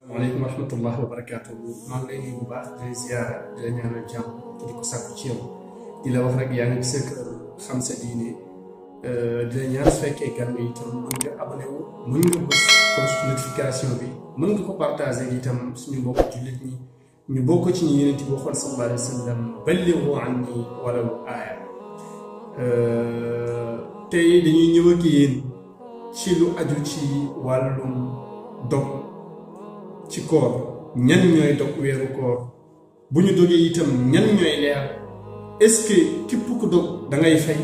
waaleykum wa rahmatullahi wa barakaatuhu maa ngi lay nuyu bu baax di ziyaara di la ñaanal jàmm te di ko sàkku ci yow di la wax rek yaa ngi ci sa kër xam sa diine di la ñaan su fekkee gan nga itam mën nga abonné wu mën nga bës cloche notification bi mën nga ko partagé itam suñu mbokk jullit ñi ñu bokk ci ñi Yonent bi waxoon sallallahu alayhi wa sallam ballighu anni walaw aaya tey dañuy ñëw ak yéen ci lu aju ci wàllum dog ci koor ñan ñooy dog weeru koor bu ñu dogee itam ñan ñooy leer est-ce que képp ku dog da ngay fay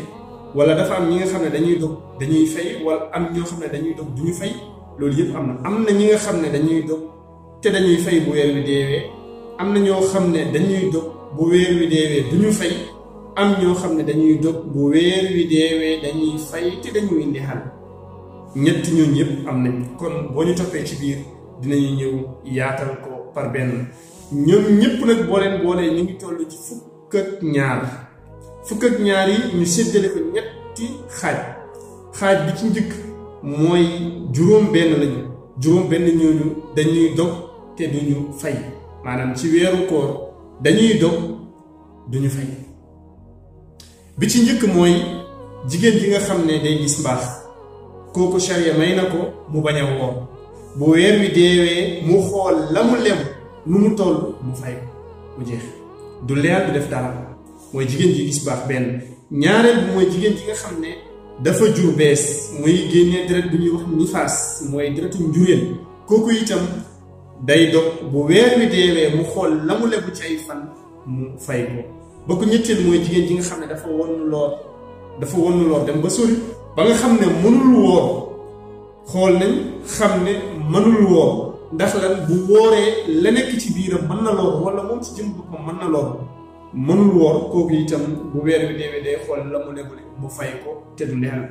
wala dafa am ñi nga xam ne dañuy dog dañuy fay wala am ñoo xam ne dañuy dog duñu fay loolu yëpp am na ñi nga xam ne dañuy dog te dañuy fay bu weer wi deewee am na ñoo xam ne dañuy dog bu weer wi deewee duñu fay am ñoo xam ne dañuy dog bu weer wi deewee dañuy fay te dañuy indi xal ñett ñooñu yëpp am nañ kon boo ñu toppee ci biir dinañu ñëw yaatal ko par benn ñoom ñëpp nag boo leen boolee ñu ngi toll ci fukk ak ñaar yi ñu séddale ko ñetti xaaj bi ci njëkk mooy juróom benn ñooñu dañuy dog te duñu fay maanaam ci weeru koor dañuy dog duñu fay bi ci njëkk mooy jigéen ji nga xam ne day gis mbaax kooku sharia may na ko mu bañ a woor bu weer wi deewee mu xool la mu lem nu mu toll mu fay mu jeex du leer du def dara mooy jigéen ji gis baax benn ñaareel bi mooy jigéen ji nga xam ne dafa jur bees muy génnee deret bu ñuy wax nifaas mooy deretu njureel kooku itam day dog bu weer wi deewee mu xool la mu lebu ci ay fan mu fay ko ba ko ñetteel mooy jigéen ji nga xam ne dafa wonnu loor dem ba sori ba nga xam ne mënul woor xool nañ xam ne mënul woor ndax lan bu wooree la nekk ci biiram mën na loor wala moom ci jëm boppam mën na loor mënul woor kooku itam bu weer wi deewee day xool la mu lebule mu fay ko te du leer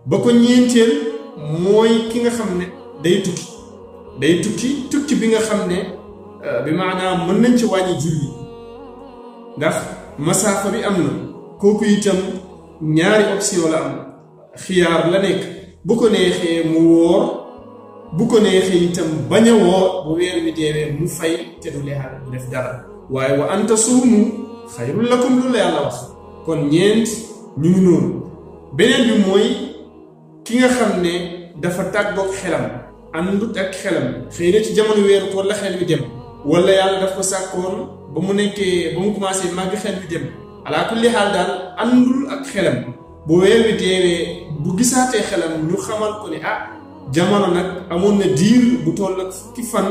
ba ko ñeenteel mooy ki nga xam ne day tukki bi nga xam ne bi maanaam mën nañ ci wàññi julli ndax masaafa bi am na kooku itam ñaari option la am xiyaar la nekk bu ko neexee mu woor bu ko neexee itam bañ a woor bu weer wi deewee mu fay te du leexal du def dara waaye wa an tasuumu xayrun lakum lu la yàlla wax kon ñeent ñu ngi noonu beneen bi mooy ki nga xam ne dafa tàggoog xelam àndut ak xelam xëy na ci jamono weeru koor la xel wi dem wala yàlla daf ko sàkkoon ba mu commencé màgg xel wi dem alaa kulli xaal daal àndul ak xelam bu weer wi deewee bu gisaatee xelam ñu xamal ko ne jamono nag amoon na diir bu toll ak fukki fan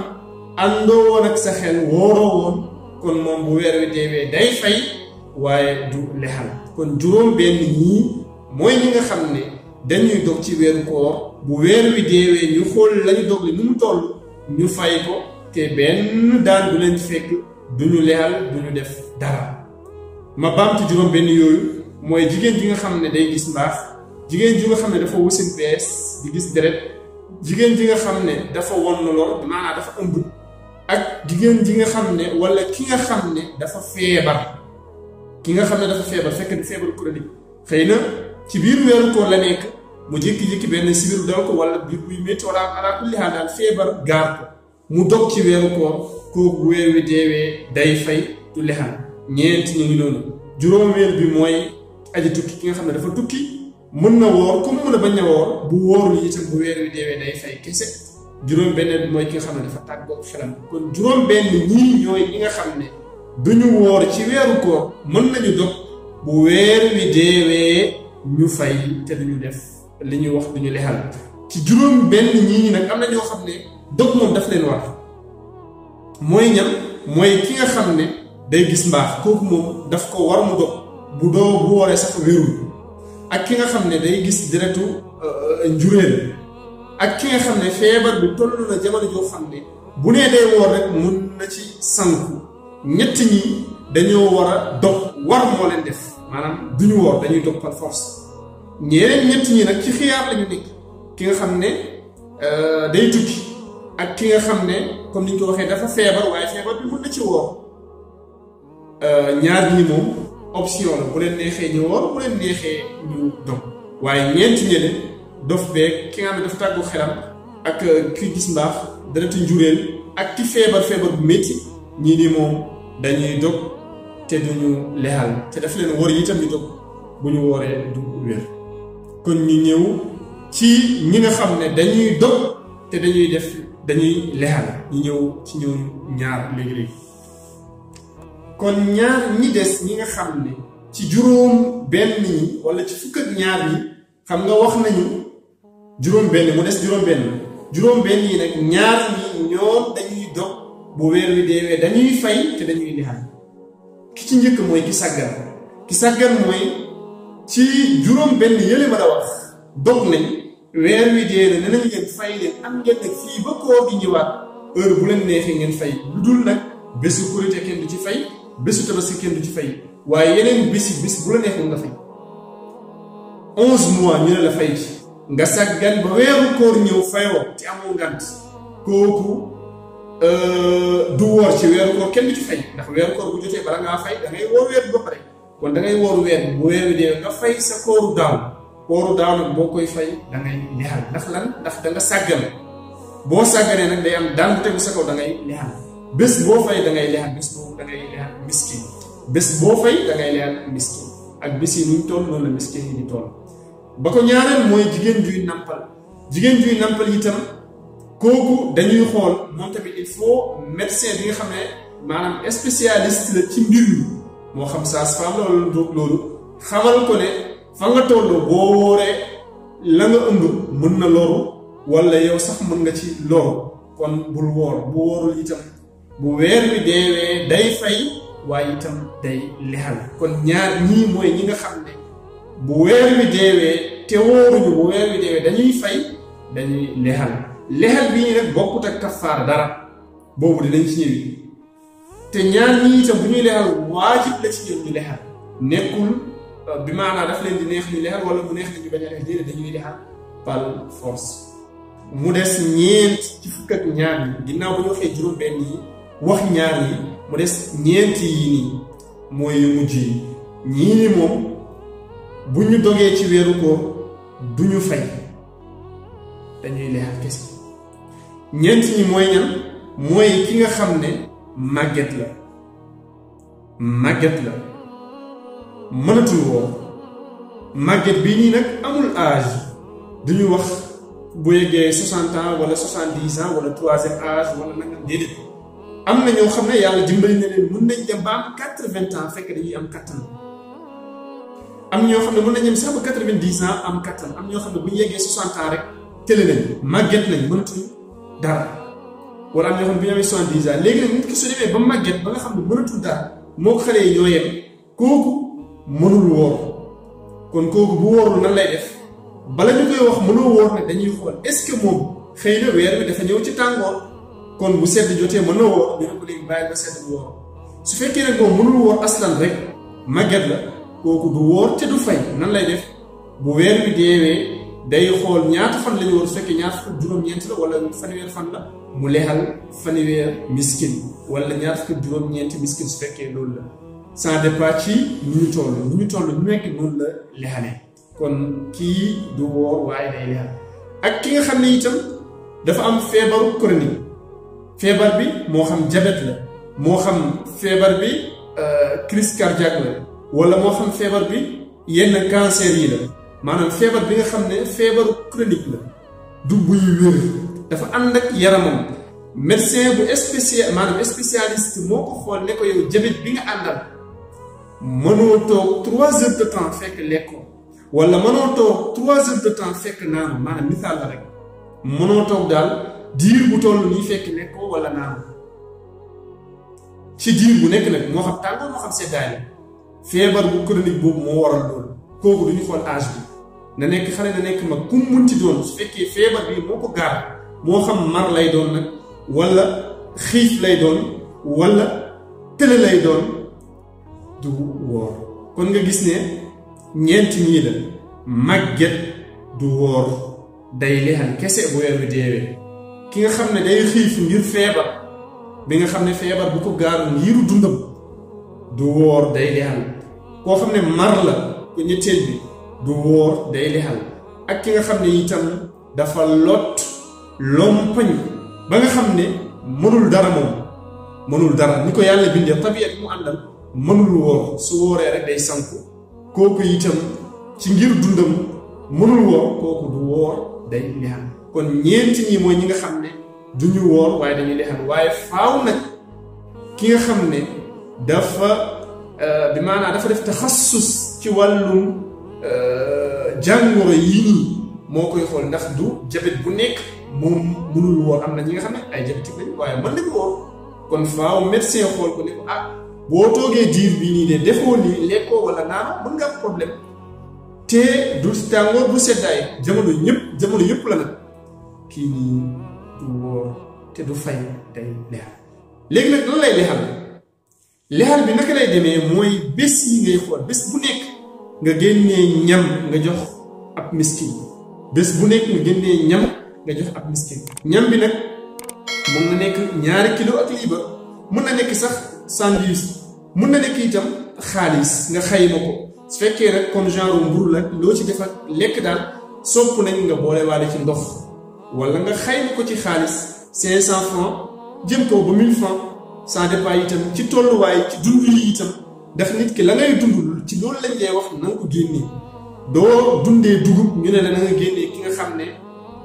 àndoo woon ak sa xel wooroo woon kon moom bu weer wi deewee day fay waaye du lexal kon juróom benn ñii mooy ñi nga xam ne dañuy dog ci weeru koor bu weer wi deewee ñu xool lañu dog li nu mu toll ñu fay ko te benn daan du leen fekk duñu lexal duñu def dara ma baamtu juróom benn yooyu mooy jigéen ji nga xam ne day gis mbaax jigéen ji nga xam ne dafa wasin bees di gis deret jigéen ji nga xam ne dafa wonn lor maanaam dafa ëmb ak jigéen ji nga xam ne wala ki nga xam ne dafa feebar fekk di feebar chronique xëy na ci biir weeru koor la nekk mu jékki-jékki benn sibiru dal ko wala biir buy métti wala ala kulli haal daal feebar gaar ko mu dog ci weeru koor kooku weer wi deewee day fay du lexal ñeent ñu ngi noonu juróomeel bi mooy aji tukki ki nga xam ne dafa tukki mën na woor comme mën a bañ a woor bu wóorul itam bu weer wi deewee day fay kese juróom benn bi mooy ki nga xam ne dafa tàggoog xelam kon juróom benn ñii ñooy ñi nga xam ne duñu woor ci weeru koor mën nañu dog bu weer wi deewee ñu fay te duñu def li ñuy wax duñu lexal ci juróom benn ñii nag am na ñoo xam ne dog moom daf leen war mooy ñam mooy ki nga xam ne day gis mbaax kooku moom daf ko war mu dog bu wooree sax wérul ak ki nga xam ne day gis deretu njureel ak ki nga xam ne feebar bi toll na jamono joo xam ne bu nee day woor rek mun na ci sanku ñett ñi dañoo war a dog war moo leen def maanaam duñu woor dañuy dog par force ñeneen ñett ñi nag ci xiyaar lañu nekk ki nga xam ne day tukki ak ki nga xam ne comme ni ñu ko waxee dafa feebar waaye feebar bi mun na ci woor ñaar ñi moom option la bu leen neexee ñu woor bu leen neexee ñu dog waaye ñeenti ñële dof beeg ki nga xam ne dafa tàggu xelam ak ki gis mbaax deretu njureel ak ki feebar bu métti ñii ni moom dañuy dog te duñu lexal te daf leen wóor itam ñu dog bu ñu wooree du wér kon ñu ñëw ci ñi nga xam ne dañuy dog te dañuy lexal ñu ñëw ci ñëw ñaar léegi-léegi kon ñaar ñi des ñi nga xam ne ci juróom benn yi wala ci fukk ak ñaar yi xam nga wax nañu juróom benn mu des juróom benn yi nag ñaar ñi ñoom dañuy dog bu weer wi deewee dañuy fay te dañuy lexal ki ci njëkk mooy ki sàggan mooy ci juróom benn yële ma la wax dog nañ weer wi dee na ne nañu leen fay leen am ngeen nag fii ba koor gi ñëwaat heure bu leen neexee ngeen fay lu dul nag bésu korite kenn du ci fay bésu tabaski kenn du ci fay waaye yeneen bis bu la neexul nga fay 11 mois ñu ne la fay ci nga sàggan ba weeru koor ñëw fayoo te amoo ngant kooku du woor ci weeru koor kenn du ci fay ndax weeru koor bu jotee bala ngaa fay da ngay woor weer bi ba pare kon da ngay woor weer bu weer wi dee nga fay sa kooru daaw nag boo koy fay da ngay lexal ndax lan ndax da nga sàggan boo sàgganee nag day am daan bu tegu sa kaw da ngay lexal bés boo fay da ngay lexal bés boobu da ngay lexal miskin bés boo fay da ngay lexal miskin ak bés yi nuñ toll noonu la miskin yi di toll ba ko ñaareel mooy jigéen juy nampal itam kooku dañuy xool moom tamit il faut médecin bi nga xam ne maanaam spécialiste la ci mbir mi moo xam sage-femme la wala loolu xamal ko ne fa nga toll boo wooree la nga ëmb mën na loru wala yow sax mën nga ci loru kon bul woor bu woorul itam bu weer wi deewee day fay waaye itam day lexal kon ñaar ñii mooy ñi nga xam ne bu weer wi deewee te wóoruñu bu weer wi deewee dañuy fay dañuy lexal bii nag bokkut ak kafaar dara boobu dinañ ci ñëwi te ñaar ñi itam bu ñuy lexal waajib la ci ñoom ñu lexal nekkul bi maanaa daf leen di neex ñu lexal wala bu neex ñu bañ a lexal déedéet dañuy lexal par force mu des ñeent ci fukk ak ñaar yi ginnaaw bu ñu waxee juróom benn yi wax ñaar yi mu des ñeent yi nii mooy yu mujj yi ñii ni moom bu ñu dogee ci weeru koor du ñu fay dañuy lexal kese ñeent ñi mooy ñan mooy ki nga xam ne màgget la mënatul woor màgget bii nii nag amul âge duñu wax bu yeggee 60 ans wala 70 ans wala troisième âge wala nangam déedéet am na ñoo xam ne yàlla dimbali na leen mën nañ dem ba am 80 ans fekk dañuy am kattan am ñoo xam ne mën nañ dem sax ba 90 ans am kattan am ñoo xam ne bu ñu yeggee 60 ans rek tële nañ màgget nañ mënatuñ dara wala am ñoo xam ne bu ñu amee 70 ans léegi nag nit ki su demee ba màgget ba nga xam ne mënatul dara moo ko xale yi ñoo yem kooku mënul woor kon kooku bu woorul nan lay def bala ñu koy wax mënoo woor ne dañuy xool est-ce que moom xëy na weer bi dafa ñëw ci tàngoor kon bu sedd jotee mën na woor ñu ne ko léegi bàyyi ba sedd bu woor su fekkee nag moom mënul woor aslan rek màgget la kooku du woor te du fay nan lay def bu weer bi deewee day xool ñaata fan la ñu war su fekkee ñaata fukk juróom-ñeent la wala fanweer fan la mu lexal fanweer miskin wala ñaata fukk juróom-ñeenti miskin su fekkee loolu la ça dépend ci ñu toll ñu nekk noonu la lexalee kon kii du woor waaye day lexal ak ki nga xam ne itam dafa am feebaru chronique feebar bi moo xam diabète la moo xam feebar bi crise cardiaque la wala moo xam feebar bi yenn cancer yi la maanaam feebar bi nga xam ne feebaru chronique la du buy wér dafa ànd ak yaramam médecin bu spécialiste moo ko xool ne ko yow diabète bi nga àndal mënoo toog 3 heures de temps fekk lekkoo wala mënoo toog 3 heures de temps fekk naanu maanaam misaal la rek mënoo toog daal diir bu toll nii fekk lekkoo wala naanu ci diir bu nekk nag moo xam tàngoor moo xam seddaay la feebar bu chronique boobu moo waral loolu kooku du ñu xool âge bi na nekk xale na nekk mag ku munti doon su fekkee feebar bi moo ko gaar moo xam mar lay doon nag wala xiif lay doon wala tële lay doon du woor kon nga gis ne ñeenti ñii la màgget du woor day lexal kese bu weer wi deewee ki nga xam ne day xiif ngir feebar bi nga xam ne feebar bu ko gaaru ngiru dundam du woor day lexal koo xam ne mar la ko ñetteel bi du woor day lexal ak ki nga xam ne itam dafa lot lompañ ba nga xam ne mënul dara moom mënul dara ni ko yàlla bindee tabiya bi mu àndal mënul woor su wooree rek day sanku kooku itam ci ngir dundam mënul woor kooku du woor day lexal kon ñeenti ñi mooy ñi nga xam ne duñu woor waaye dañuy lexal waaye faaw nag ki nga xam ne dafa bi maanaam dafa def taxassus ci wàllum jàngoro yii nii moo koy xool ndax du jabet bu nekk moom mënul woor am na ñi nga xam ne ay diabétique lañu waaye mën nañu woor kon faaw médecin xool ko ne ko ah boo toogee diir bii nii de defoo lii lekkoo wala naanoo mën nga am problème te du tàngoor du seddaay jamono yëpp la nag kii nii du woor te du fay day lexal léegi nag lan lay lexal bi naka lay demee mooy bés yi ngay xool bés bu nekk nga génnee ñam nga jox ab miskin bés bu nekk nga génnee ñam nga jox ab miskin ñam bi nag mun na nekk 2 kilo ak liibar mun na nekk sax sandwich mun na nekk itam xaalis nga xayma ko su fekkee rek comme genre mburu la loo ci def ak lekk daal sopp nañ nga boole waale ci ndox wala nga xayma ko ci xaalis 500 francs jëm kaw ba 1000 francs ça dépend itam ci tolluwaay ci dund yi itam ndax nit ki la ngay dund ci loolu lañ lay wax na nga ko génnee doo dundee dugub ñu ne la na nga génnee ki nga xam ne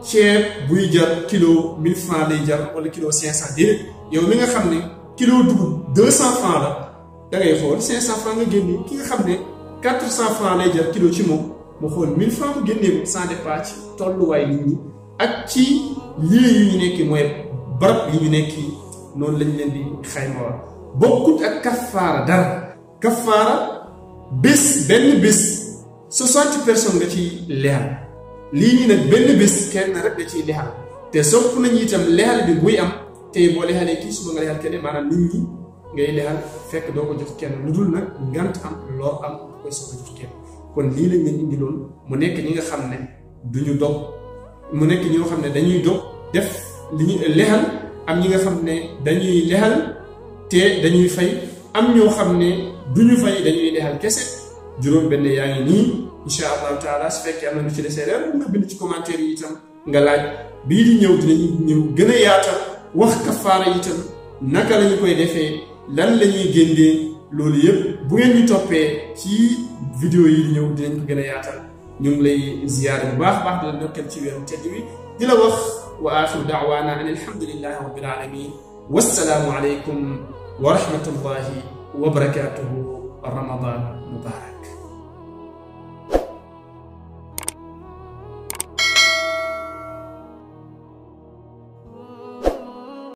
ceeb buy jar kilo 1000 francs lay jar wala kilo 500 déedéet yow mi nga xam ne kilo dugub 200 francs la da ngay xool 500 francs nga génnee ki nga xam ne 400 francs lay jar kilo ci moom mu xool 1000 francs mu génnee ko ça dépend ci tolluwaay nit ñi ak ci lii yu ñu nekk mooy barab yi ñu nekk noonu lañ leen di xayma war bokkut ak kafaara dara kafaara benn bés 60 personnes nga ciy lexal lii ñi nag benn bés kenn rek da ciy lexal te sopp nañu itam lexal bi buy am tey boo lexalee kii suba nga lexal kenn maanaam nit ñi ngay lexal fekk doo ko jox kenn lu dul nag ngant am loo am koy soog a jox kenn kon lii lañ leen indi loolu mu nekk ñi nga xam ne duñu dog mu nekk ñi nga xam ne dañuy dog def li ñu lexal am ñi nga xam ne dañuy lexal te dañuy fay am ñoo xam ne duñu fay dañuy lexal kese juróom benn yaa ngi nii insha allahu taala su fekkee am na lu ci desee leer nga bind ci commentaire yi itam nga laaj bii di ñëw dinañu ñëw gën a yaatal wax kafaara itam naka la ñu koy defee lan la ñuy génnee loolu yëpp bu ngeen ñu toppee ci vidéo yi di ñëw dinañ ko gën a yaatal ñu ngi lay ziyaare bu baax baax di la ndokkeel ci weeru tedd wi di la wax wa axiru daawaana an alhamdulillahi rabbil alamin wassalaamu alaykum wa rahmatullahi wa barakatuhu ramadan mubarak